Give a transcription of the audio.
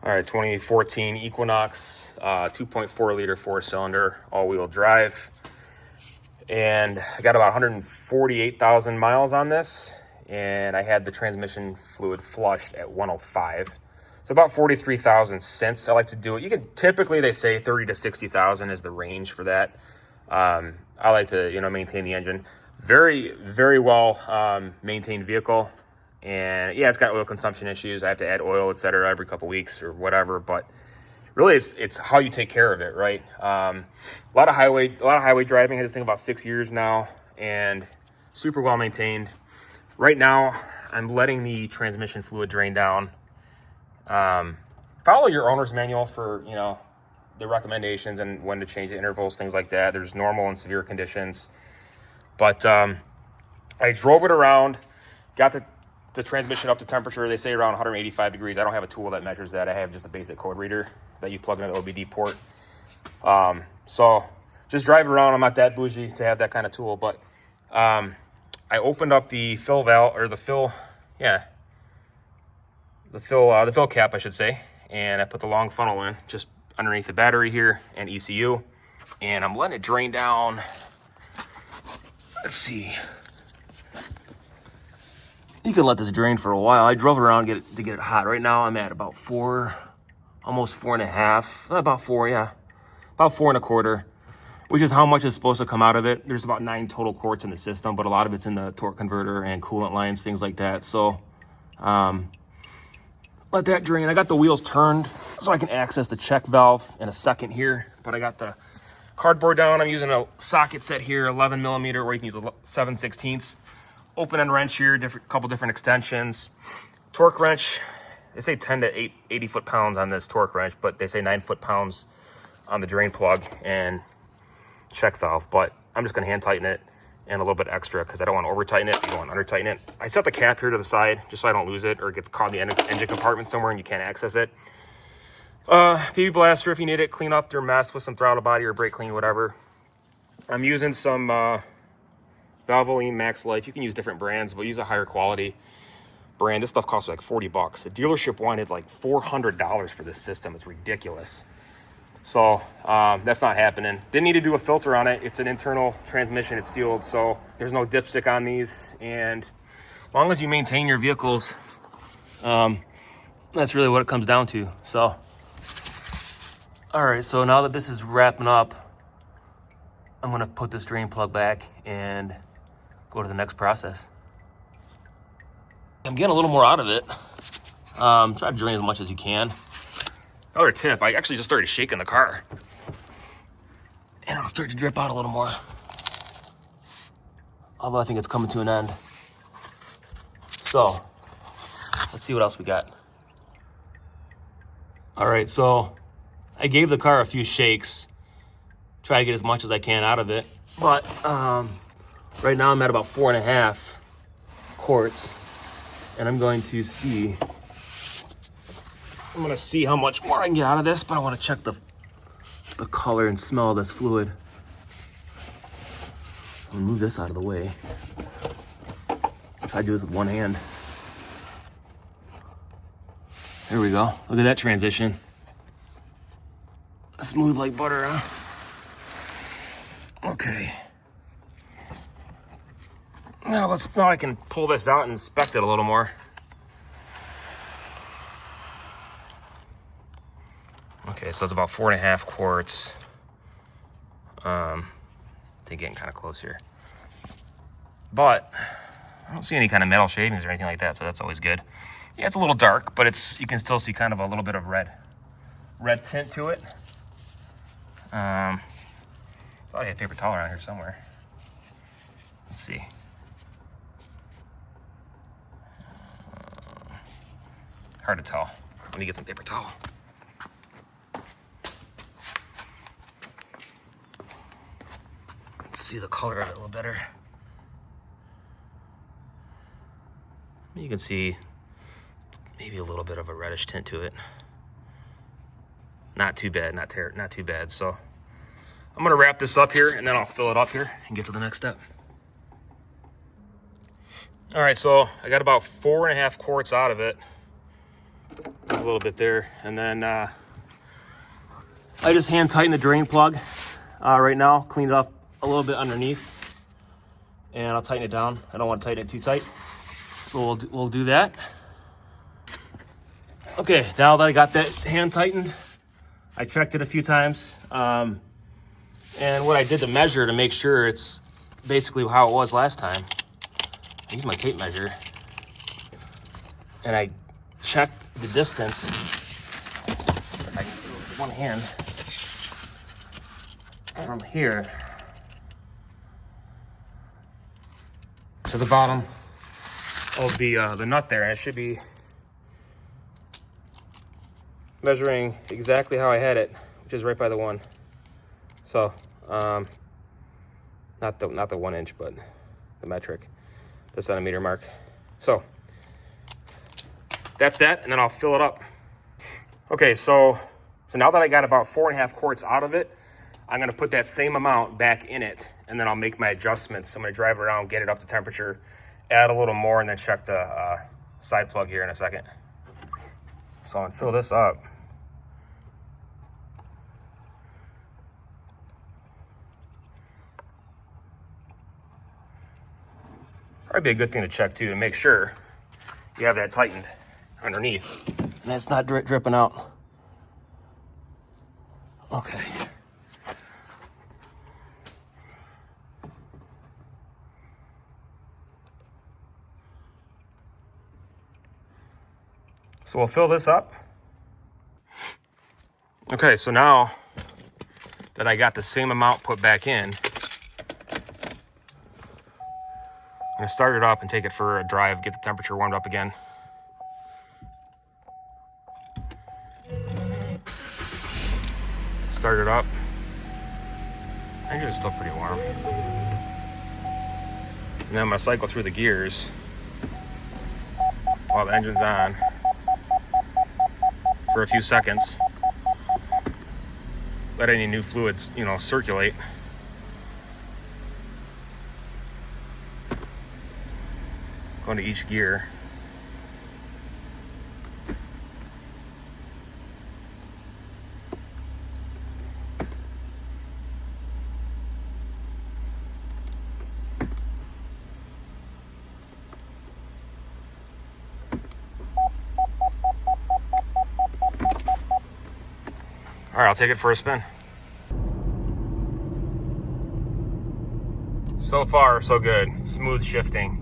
All right, 2014 Equinox, 2.4 liter 4-cylinder, all-wheel drive. And I got about 148,000 miles on this, and I had the transmission fluid flushed at 105. So about 43,000 since. I like to do it. You can typically, they say 30 to 60,000 is the range for that. I like to, maintain the engine. Very, very well maintained vehicle. And yeah, it's got oil consumption issues. I have to add oil, etc., every couple weeks or whatever. But really, it's how you take care of it, right? A lot of highway driving. I just think about 6 years now, and super well maintained. Right now, I'm letting the transmission fluid drain down. Follow your owner's manual for the recommendations and when to change the intervals, things like that. There's normal and severe conditions, but I drove it around, got the transmission up to temperature. They say around 185 degrees. I don't have a tool that measures that. I have just a basic code reader that you plug into the OBD port. So just drive around. I'm not that bougie to have that kind of tool, but I opened up the fill valve, or the fill cap, I should say, and I put the long funnel in just underneath the battery here and ECU, and I'm letting it drain down. Let's see. You can let this drain for a while. I drove it around to get it hot. Right now I'm at about 4, almost 4.5, about 4, yeah. About 4.25, which is how much is supposed to come out of it. There's about 9 total quarts in the system, but a lot of it's in the torque converter and coolant lines, things like that. So let that drain. I got the wheels turned so I can access the check valve in a second here, but I got the cardboard down. I'm using a socket set here, 11 millimeter, or you can use a 7/16. Open end wrench here, couple different extensions. Torque wrench, they say 10 to 80 foot-pounds on this torque wrench, but they say 9 foot-pounds on the drain plug and check valve. But I'm just gonna hand tighten it and a little bit extra because I don't want to over tighten it. I don't want to under tighten it. I set the cap here to the side just so I don't lose it or it gets caught in the engine compartment somewhere and you can't access it. PB blaster, if you need it, clean up your mess with some throttle body or brake clean, whatever. I'm using some Valvoline Max Life. You can use different brands, but use a higher quality brand. This stuff costs like 40 bucks. The dealership wanted like $400 for this system. It's ridiculous. So that's not happening. Didn't need to do a filter on it. It's an internal transmission. It's sealed, so there's no dipstick on these. And as long as you maintain your vehicles, that's really what it comes down to. So, all right, so now that this is wrapping up, I'm gonna put this drain plug back and go to the next process. I'm getting a little more out of it. Try to drain as much as you can. Another tip, I actually just started shaking the car. And it'll start to drip out a little more. Although I think it's coming to an end. So, let's see what else we got. All right, so I gave the car a few shakes. Try to get as much as I can out of it. But right now I'm at about 4.5 quarts. And I'm going to see how much more I can get out of this, but I want to check the color and smell of this fluid. I'm gonna move this out of the way. I'll try to do this with one hand. There we go. Look at that transition. Smooth like butter, huh? Okay. Now I can pull this out and inspect it a little more. Okay, so it's about 4.5 quarts. They're getting kind of close here. But I don't see any kind of metal shavings or anything like that, so that's always good. Yeah, it's a little dark, but you can still see kind of a little bit of red tint to it. Thought I had paper towel around here somewhere. Let's see. Hard to tell. Let me get some paper towel. Let's see the color of it a little better. You can see maybe a little bit of a reddish tint to it. Not too bad, not too bad. So I'm gonna wrap this up here and then I'll fill it up here and get to the next step. All right, so I got about 4.5 quarts out of it. This a little bit there. And then I just hand tighten the drain plug right now, clean it up a little bit underneath, and I'll tighten it down. I don't want to tighten it too tight, so we'll do that. Okay, now that I got that hand tightened, I checked it a few times, and what I did to measure to make sure it's basically how it was last time, I used my tape measure, and I checked the distance. I can do it with one hand from here to the bottom of the nut there, and it should be measuring exactly how I had it, which is right by the 1. So not the 1 inch, but the metric, the centimeter mark. So that's that, and then I'll fill it up. Okay, so now that I got about 4.5 quarts out of it, I'm gonna put that same amount back in it, and then I'll make my adjustments. So I'm gonna drive around, get it up to temperature, add a little more, and then check the side plug here in a second. So I'm gonna fill this up. Probably be a good thing to check too, to make sure you have that tightened underneath and it's not dripping out. Okay. So we'll fill this up. Okay, so now that I got the same amount put back in, I'm gonna start it up and take it for a drive, get the temperature warmed up again. Start it up. I think it's still pretty warm. And then I'm gonna cycle through the gears while the engine's on for a few seconds. Let any new fluids, circulate. Go into each gear. All right, I'll take it for a spin. So far, so good. Smooth shifting.